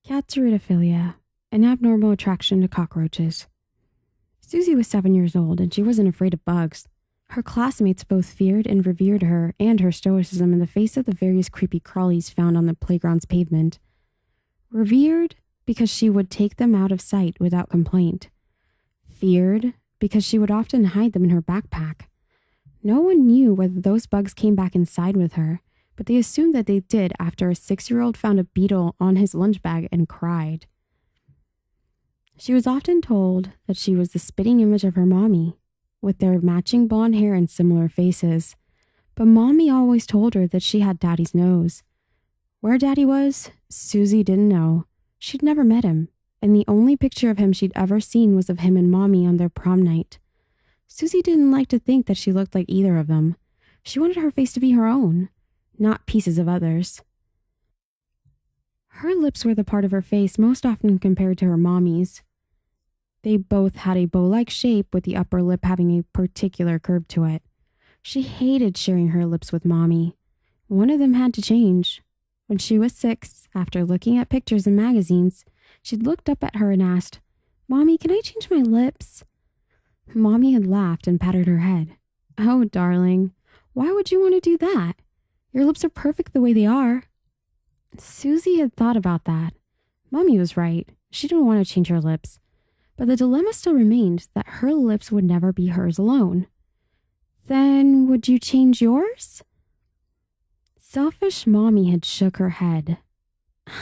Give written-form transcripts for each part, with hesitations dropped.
Katsaridaphilia, an abnormal attraction to cockroaches. Susie was 7 years old and she wasn't afraid of bugs. Her classmates both feared and revered her and her stoicism in the face of the various creepy crawlies found on the playground's pavement. Revered because she would take them out of sight without complaint. Feared because she would often hide them in her backpack. No one knew whether those bugs came back inside with her, but they assumed that they did after a 6-year-old found a beetle on his lunch bag and cried. She was often told that she was the spitting image of her mommy, with their matching blonde hair and similar faces, but mommy always told her that she had daddy's nose. Where daddy was, Susie didn't know. She'd never met him, and the only picture of him she'd ever seen was of him and mommy on their prom night. Susie didn't like to think that she looked like either of them. She wanted her face to be her own, not pieces of others. Her lips were the part of her face most often compared to her mommy's. They both had a bow-like shape with the upper lip having a particular curve to it. She hated sharing her lips with mommy. One of them had to change. When she was 6, after looking at pictures in magazines, she'd looked up at her and asked, "Mommy, can I change my lips?" Mommy had laughed and patted her head. "Oh, darling, why would you want to do that? Your lips are perfect the way they are." Susie had thought about that. Mommy was right. She didn't want to change her lips. But the dilemma still remained that her lips would never be hers alone. Then would you change yours? Selfish mommy had shook her head.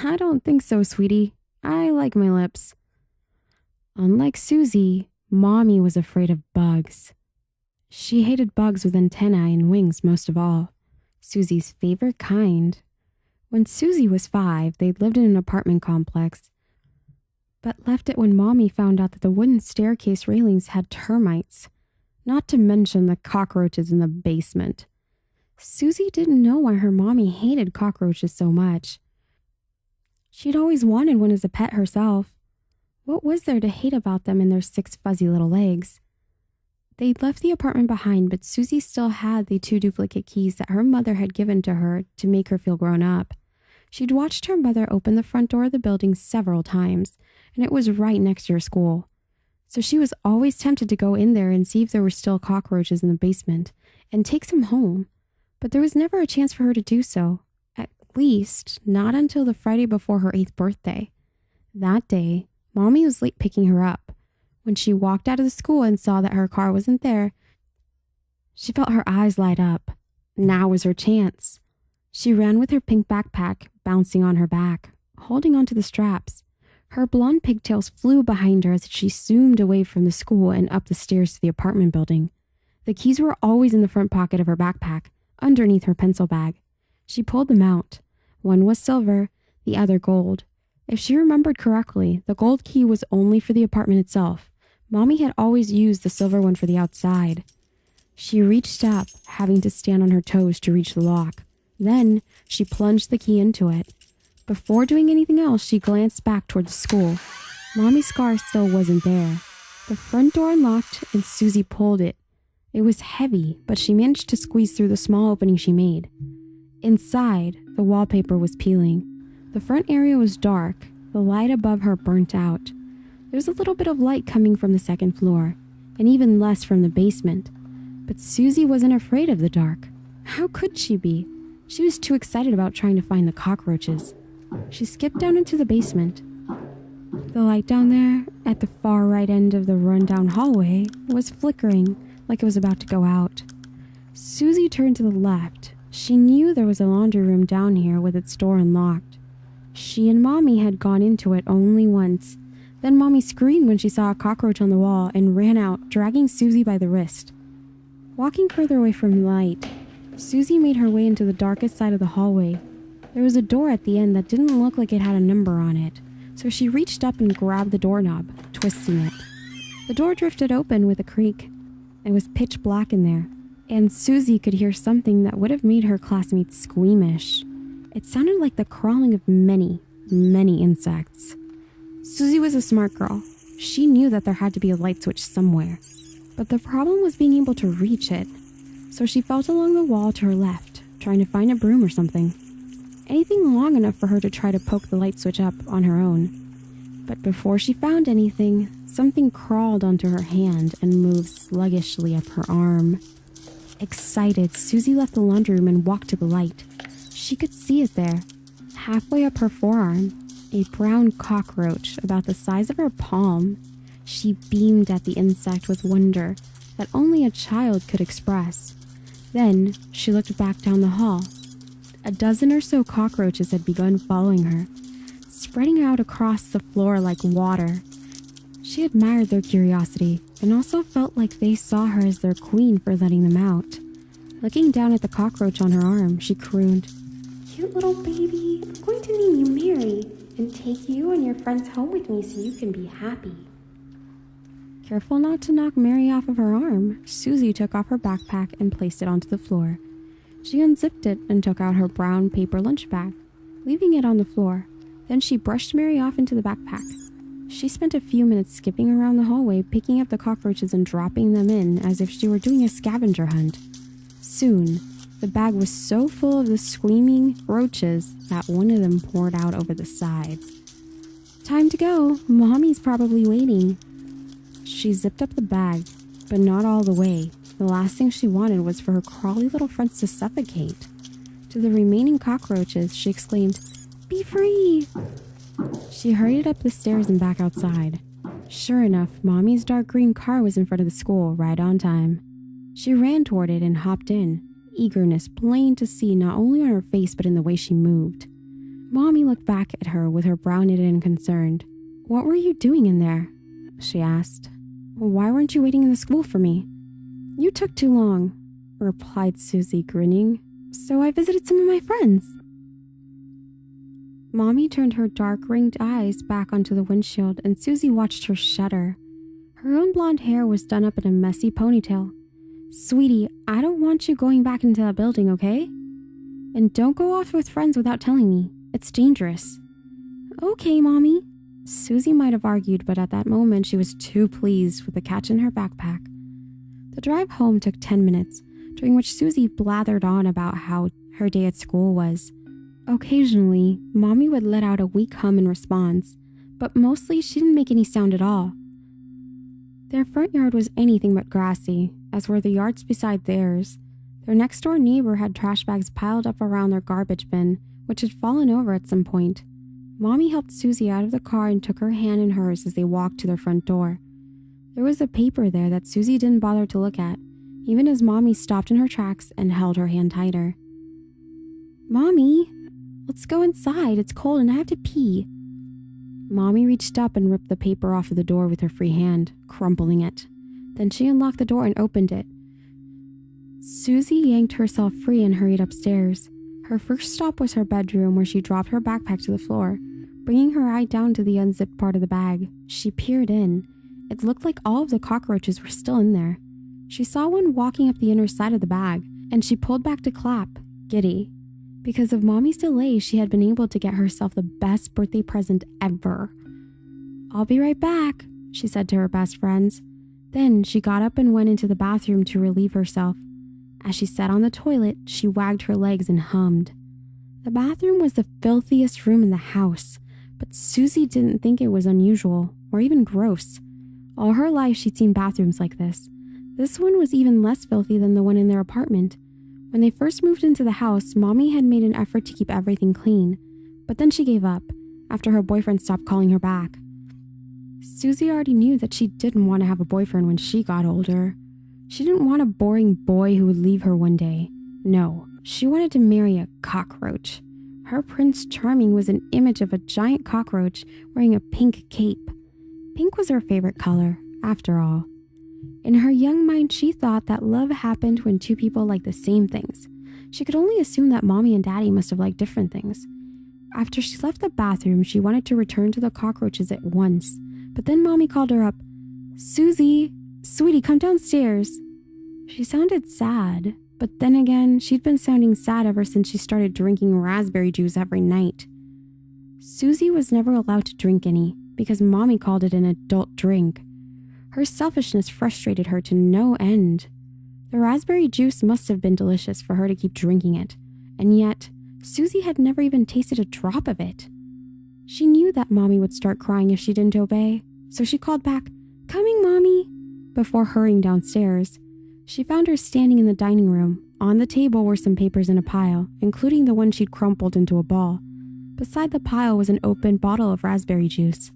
"I don't think so, sweetie. I like my lips." Unlike Susie, mommy was afraid of bugs. She hated bugs with antennae and wings most of all. Susie's favorite kind. When Susie was 5, they lived in an apartment complex, but left it when mommy found out that the wooden staircase railings had termites, not to mention the cockroaches in the basement. Susie didn't know why her mommy hated cockroaches so much. She'd always wanted one as a pet herself. What was there to hate about them and their 6 fuzzy little legs? They'd left the apartment behind, but Susie still had the 2 duplicate keys that her mother had given to her to make her feel grown up. She'd watched her mother open the front door of the building several times, and it was right next to her school. So she was always tempted to go in there and see if there were still cockroaches in the basement and take some home. But there was never a chance for her to do so, at least not until the Friday before her 8th birthday. That day, mommy was late picking her up. When she walked out of the school and saw that her car wasn't there, she felt her eyes light up. Now was her chance. She ran with her pink backpack bouncing on her back, holding onto the straps. Her blonde pigtails flew behind her as she zoomed away from the school and up the stairs to the apartment building. The keys were always in the front pocket of her backpack, underneath her pencil bag. She pulled them out. One was silver, the other gold. If she remembered correctly, the gold key was only for the apartment itself. Mommy had always used the silver one for the outside. She reached up, having to stand on her toes to reach the lock. Then, she plunged the key into it. Before doing anything else, she glanced back toward the school. Mommy's car still wasn't there. The front door unlocked and Susie pulled it. It was heavy, but she managed to squeeze through the small opening she made. Inside, the wallpaper was peeling. The front area was dark. The light above her burnt out. There was a little bit of light coming from the 2nd floor, and even less from the basement. But Susie wasn't afraid of the dark. How could she be? She was too excited about trying to find the cockroaches. She skipped down into the basement. The light down there, at the far right end of the rundown hallway, was flickering like it was about to go out. Susie turned to the left. She knew there was a laundry room down here with its door unlocked. She and Mommy had gone into it only once. Then Mommy screamed when she saw a cockroach on the wall and ran out, dragging Susie by the wrist. Walking further away from light, Susie made her way into the darkest side of the hallway. There was a door at the end that didn't look like it had a number on it, so she reached up and grabbed the doorknob, twisting it. The door drifted open with a creak. It was pitch black in there, and Susie could hear something that would have made her classmates squeamish. It sounded like the crawling of many, many insects. Susie was a smart girl. She knew that there had to be a light switch somewhere, but the problem was being able to reach it. so she felt along the wall to her left, trying to find a broom or something. Anything long enough for her to try to poke the light switch up on her own. But before she found anything, something crawled onto her hand and moved sluggishly up her arm. Excited, Susie left the laundry room and walked to the light. She could see it there, halfway up her forearm, a brown cockroach about the size of her palm. She beamed at the insect with wonder that only a child could express. Then she looked back down the hall. A dozen or so cockroaches had begun following her, spreading out across the floor like water. She admired their curiosity and also felt like they saw her as their queen for letting them out. Looking down at the cockroach on her arm, she crooned, "Cute little baby, I'm going to name you Mary and take you and your friends home with me so you can be happy." Careful not to knock Mary off of her arm, Susie took off her backpack and placed it onto the floor. She unzipped it and took out her brown paper lunch bag, leaving it on the floor. Then she brushed Mary off into the backpack. She spent a few minutes skipping around the hallway, picking up the cockroaches and dropping them in as if she were doing a scavenger hunt. Soon, the bag was so full of the screaming roaches that one of them poured out over the sides. "Time to go. Mommy's probably waiting." She zipped up the bag, but not all the way. The last thing she wanted was for her crawly little friends to suffocate. To the remaining cockroaches, she exclaimed, "Be free!" She hurried up the stairs and back outside. Sure enough, Mommy's dark green car was in front of the school right on time. She ran toward it and hopped in, eagerness plain to see not only on her face but in the way she moved. Mommy looked back at her with her brow knitted and concerned. "What were you doing in there?" she asked. "Why weren't you waiting in the school for me?" "You took too long," replied Susie, grinning. "So I visited some of my friends." Mommy turned her dark ringed eyes back onto the windshield and Susie watched her shudder. Her own blonde hair was done up in a messy ponytail. "Sweetie, I don't want you going back into that building, okay? And don't go off with friends without telling me. It's dangerous." "Okay, Mommy." Susie might have argued, but at that moment she was too pleased with the catch in her backpack. The drive home took 10 minutes, during which Susie blathered on about how her day at school was. Occasionally, Mommy would let out a weak hum in response, but mostly she didn't make any sound at all. Their front yard was anything but grassy, as were the yards beside theirs. Their next-door neighbor had trash bags piled up around their garbage bin, which had fallen over at some point. Mommy helped Susie out of the car and took her hand in hers as they walked to their front door. There was a paper there that Susie didn't bother to look at, even as Mommy stopped in her tracks and held her hand tighter. "Mommy, let's go inside. It's cold and I have to pee." Mommy reached up and ripped the paper off of the door with her free hand, crumpling it. Then she unlocked the door and opened it. Susie yanked herself free and hurried upstairs. Her first stop was her bedroom, where she dropped her backpack to the floor. Bringing her eye down to the unzipped part of the bag, she peered in. It looked like all of the cockroaches were still in there. She saw one walking up the inner side of the bag, and she pulled back to clap, giddy. Because of Mommy's delay, she had been able to get herself the best birthday present ever. "I'll be right back," she said to her best friends. Then she got up and went into the bathroom to relieve herself. As she sat on the toilet, she wagged her legs and hummed. The bathroom was the filthiest room in the house, but Susie didn't think it was unusual or even gross. All her life she'd seen bathrooms like this. This one was even less filthy than the one in their apartment. When they first moved into the house, Mommy had made an effort to keep everything clean, but then she gave up after her boyfriend stopped calling her back. Susie already knew that she didn't want to have a boyfriend when she got older. She didn't want a boring boy who would leave her one day. No, she wanted to marry a cockroach. Her Prince Charming was an image of a giant cockroach wearing a pink cape. Pink was her favorite color, after all. In her young mind, she thought that love happened when two people liked the same things. She could only assume that Mommy and Daddy must have liked different things. After she left the bathroom, she wanted to return to the cockroaches at once. But then Mommy called her up. "Susie, sweetie, come downstairs." She sounded sad, but then again, she'd been sounding sad ever since she started drinking raspberry juice every night. Susie was never allowed to drink any because Mommy called it an adult drink. Her selfishness frustrated her to no end. The raspberry juice must have been delicious for her to keep drinking it, and yet Susie had never even tasted a drop of it. She knew that Mommy would start crying if she didn't obey, so she called back, "Coming, Mommy," before hurrying downstairs. She found her standing in the dining room. On the table were some papers in a pile, including the one she'd crumpled into a ball. Beside the pile was an open bottle of raspberry juice.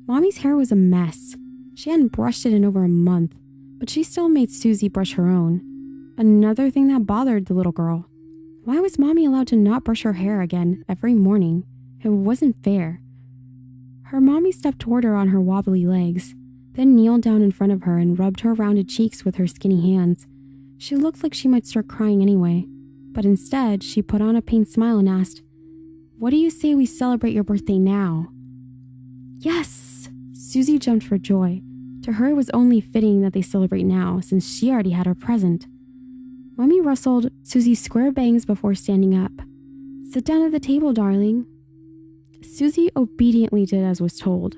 Mommy's hair was a mess. She hadn't brushed it in over a month, but she still made Susie brush her own. Another thing that bothered the little girl. Why was Mommy allowed to not brush her hair again every morning? It wasn't fair. Her mommy stepped toward her on her wobbly legs, then kneeled down in front of her and rubbed her rounded cheeks with her skinny hands. She looked like she might start crying anyway, but instead she put on a pained smile and asked, "What do you say we celebrate your birthday now?" Yes! Susie jumped for joy. To her it was only fitting that they celebrate now, since she already had her present. Mommy rustled Susie's square bangs before standing up. "Sit down at the table, darling." Susie obediently did as was told.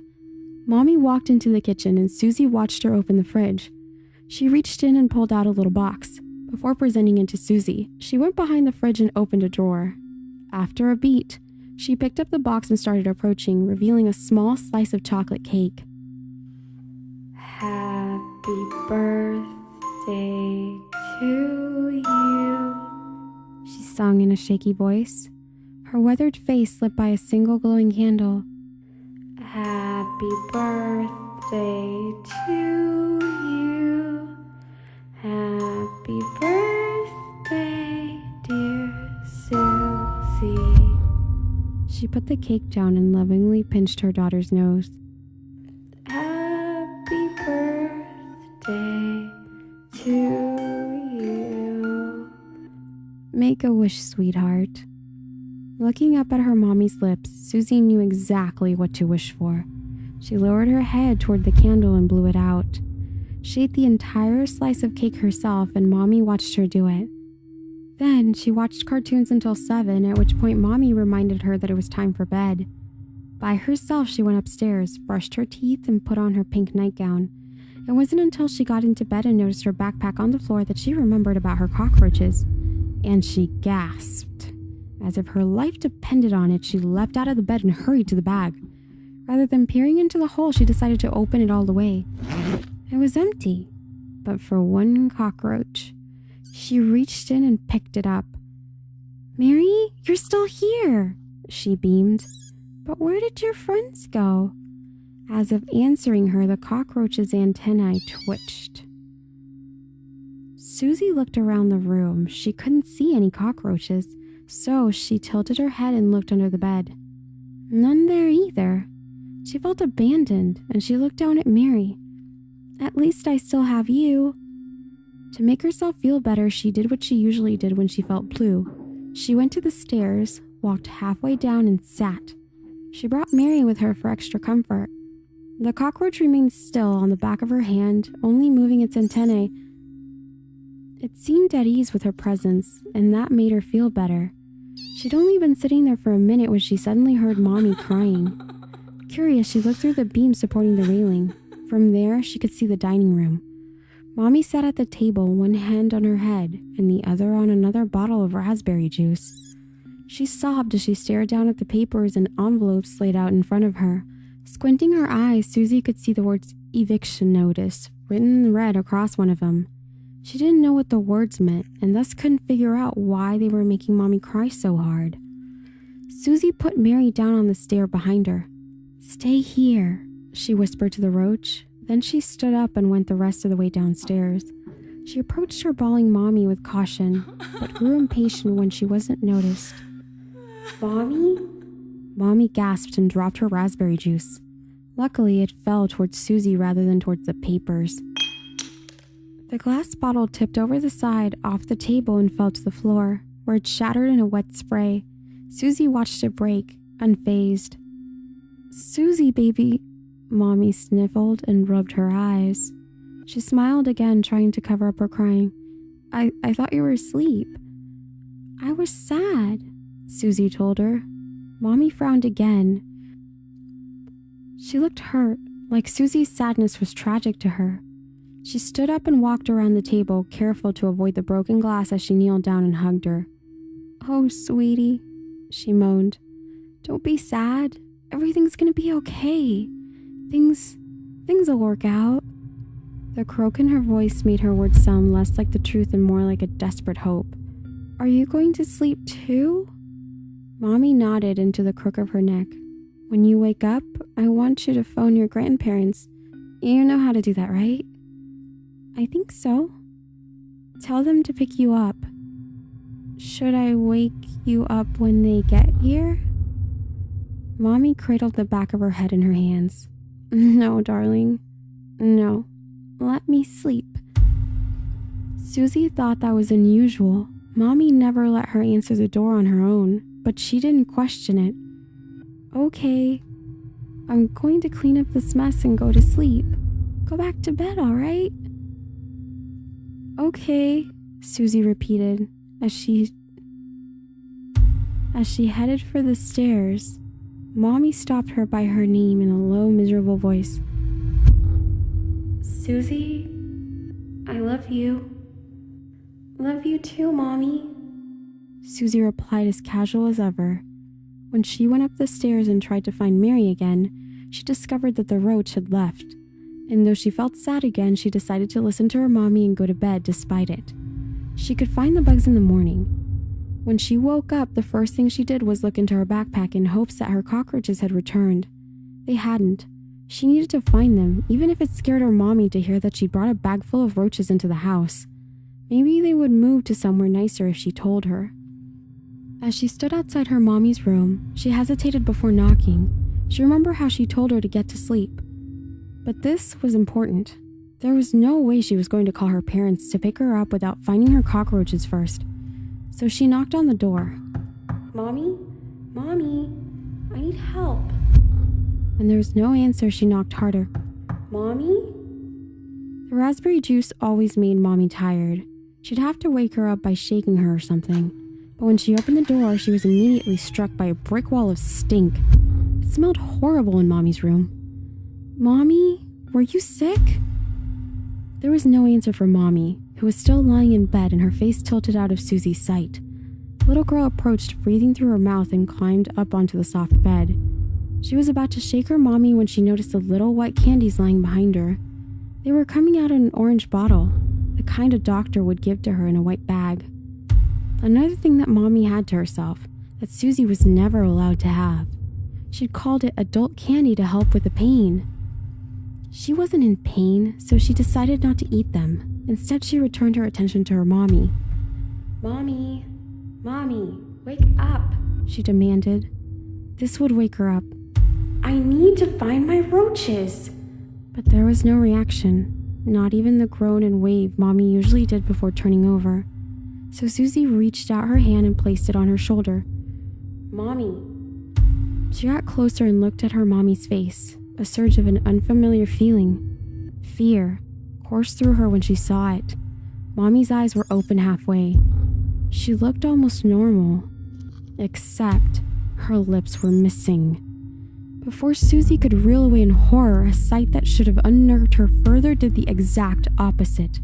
Mommy walked into the kitchen and Susie watched her open the fridge. She reached in and pulled out a little box. Before presenting it to Susie, she went behind the fridge and opened a drawer. After a beat, she picked up the box and started approaching, revealing a small slice of chocolate cake. "Happy birthday to you," she sung in a shaky voice. Her weathered face lit by a single glowing candle. "Happy birthday to you. Happy birthday, dear Susie." She put the cake down and lovingly pinched her daughter's nose. "Happy birthday to you. Make a wish, sweetheart." Looking up at her mommy's lips, Susie knew exactly what to wish for. She lowered her head toward the candle and blew it out. She ate the entire slice of cake herself, and Mommy watched her do it. Then she watched cartoons until 7, at which point Mommy reminded her that it was time for bed. By herself, she went upstairs, brushed her teeth, and put on her pink nightgown. It wasn't until she got into bed and noticed her backpack on the floor that she remembered about her cockroaches. And she gasped. As if her life depended on it, she leapt out of the bed and hurried to the bag. Rather than peering into the hole, she decided to open it all the way. It was empty, but for one cockroach. She reached in and picked it up. "Mary, you're still here," she beamed. "But where did your friends go?" As if answering her, the cockroach's antennae twitched. Susie looked around the room. She couldn't see any cockroaches, so she tilted her head and looked under the bed. None there either. She felt abandoned, and she looked down at Mary. "At least I still have you." To make herself feel better, she did what she usually did when she felt blue. She went to the stairs, walked halfway down, and sat. She brought Mary with her for extra comfort. The cockroach remained still on the back of her hand, only moving its antennae. It seemed at ease with her presence, and that made her feel better. She'd only been sitting there for a minute when she suddenly heard Mommy crying. Curious, she looked through the beam supporting the railing. From there, she could see the dining room. Mommy sat at the table, one hand on her head and the other on another bottle of raspberry juice. She sobbed as she stared down at the papers and envelopes laid out in front of her. Squinting her eyes, Susie could see the words "eviction notice" written in red across one of them. She didn't know what the words meant and thus couldn't figure out why they were making Mommy cry so hard. Susie put Mary down on the stair behind her. "Stay here," she whispered to the roach. Then she stood up and went the rest of the way downstairs. She approached her bawling Mommy with caution, but grew impatient when she wasn't noticed. "Mommy?" Mommy gasped and dropped her raspberry juice. Luckily, it fell towards Susie rather than towards the papers. The glass bottle tipped over the side, off the table, and fell to the floor, where it shattered in a wet spray. Susie watched it break, unfazed. "Susie, baby," Mommy sniffled and rubbed her eyes. She smiled again, trying to cover up her crying. I thought you were asleep." "I was sad," Susie told her. Mommy frowned again. She looked hurt, like Susie's sadness was tragic to her. She stood up and walked around the table, careful to avoid the broken glass as she kneeled down and hugged her. "Oh, sweetie," she moaned. "Don't be sad. Everything's gonna be okay. Things'll work out." The croak in her voice made her words sound less like the truth and more like a desperate hope. "Are you going to sleep too?" Mommy nodded into the crook of her neck. "When you wake up, I want you to phone your grandparents. You know how to do that, right?" "I think so." "Tell them to pick you up." "Should I wake you up when they get here?" Mommy cradled the back of her head in her hands. "No, darling. No. Let me sleep." Susie thought that was unusual. Mommy never let her answer the door on her own, but she didn't question it. "Okay. I'm going to clean up this mess and go to sleep. Go back to bed, all right?" "Okay," Susie repeated as she headed for the stairs. Mommy stopped her by her name in a low, miserable voice. "Susie, I love you." "Love you too, Mommy," Susie replied as casual as ever. When she went up the stairs and tried to find Mary again, she discovered that the roach had left. And though she felt sad again, she decided to listen to her mommy and go to bed despite it. She could find the bugs in the morning. When she woke up, the first thing she did was look into her backpack in hopes that her cockroaches had returned. They hadn't. She needed to find them, even if it scared her mommy to hear that she brought a bag full of roaches into the house. Maybe they would move to somewhere nicer if she told her. As she stood outside her mommy's room, she hesitated before knocking. She remembered how she told her to get to sleep. But this was important. There was no way she was going to call her parents to pick her up without finding her cockroaches first. So she knocked on the door. "Mommy? Mommy? I need help." When there was no answer, she knocked harder. "Mommy?" The raspberry juice always made Mommy tired. She'd have to wake her up by shaking her or something. But when she opened the door, she was immediately struck by a brick wall of stink. It smelled horrible in Mommy's room. "Mommy, were you sick?" There was no answer from Mommy, who was still lying in bed and her face tilted out of Susie's sight. The little girl approached, breathing through her mouth, and climbed up onto the soft bed. She was about to shake her Mommy when she noticed the little white candies lying behind her. They were coming out in an orange bottle, the kind a doctor would give to her in a white bag. Another thing that Mommy had to herself, that Susie was never allowed to have. She'd called it adult candy to help with the pain. She wasn't in pain, so she decided not to eat them. Instead, she returned her attention to her Mommy. "Mommy, Mommy, wake up," she demanded. This would wake her up. "I need to find my roaches." But there was no reaction, not even the groan and wave Mommy usually did before turning over. So Susie reached out her hand and placed it on her shoulder. "Mommy." She got closer and looked at her Mommy's face. A surge of an unfamiliar feeling, fear, coursed through her when she saw it. Mommy's eyes were open halfway. She looked almost normal, except her lips were missing. Before Susie could reel away in horror, a sight that should have unnerved her further did the exact opposite.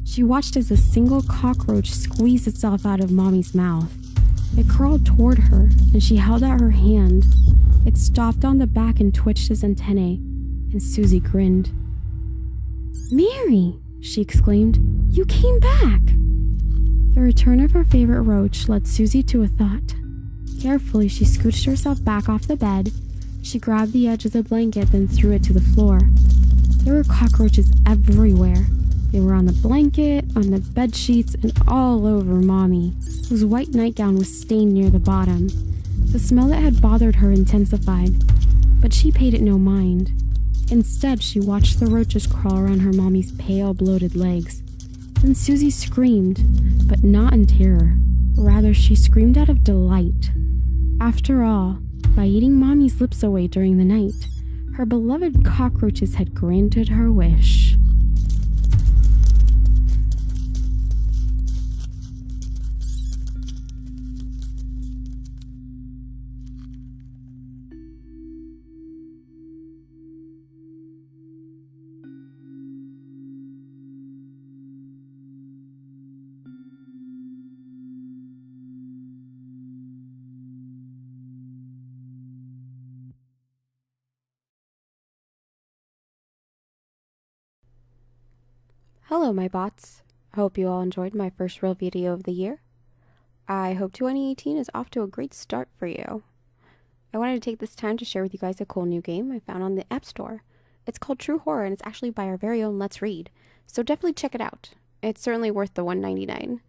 She watched as a single cockroach squeezed itself out of Mommy's mouth. It crawled toward her, and she held out her hand. It stopped on the back and twitched its antennae, and Susie grinned. "Mary!" she exclaimed. "You came back!" The return of her favorite roach led Susie to a thought. Carefully, she scooched herself back off the bed. She grabbed the edge of the blanket, then threw it to the floor. There were cockroaches everywhere. They were on the blanket, on the bed sheets, and all over Mommy, whose white nightgown was stained near the bottom. The smell that had bothered her intensified, but she paid it no mind. Instead, she watched the roaches crawl around her Mommy's pale, bloated legs. Then Susie screamed, but not in terror. Rather, she screamed out of delight. After all, by eating Mommy's lips away during the night, her beloved cockroaches had granted her wish. Hello, my bots. Hope you all enjoyed my first real video of the year. I hope 2018 is off to a great start for you. I wanted to take this time to share with you guys a cool new game I found on the App Store. It's called True Horror, and it's actually by our very own Let's Read, so definitely check it out. It's certainly worth the $1.99.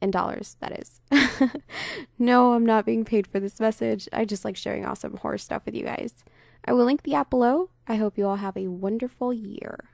In dollars, that is. No, I'm not being paid for this message. I just like sharing awesome horror stuff with you guys. I will link the app below. I hope you all have a wonderful year.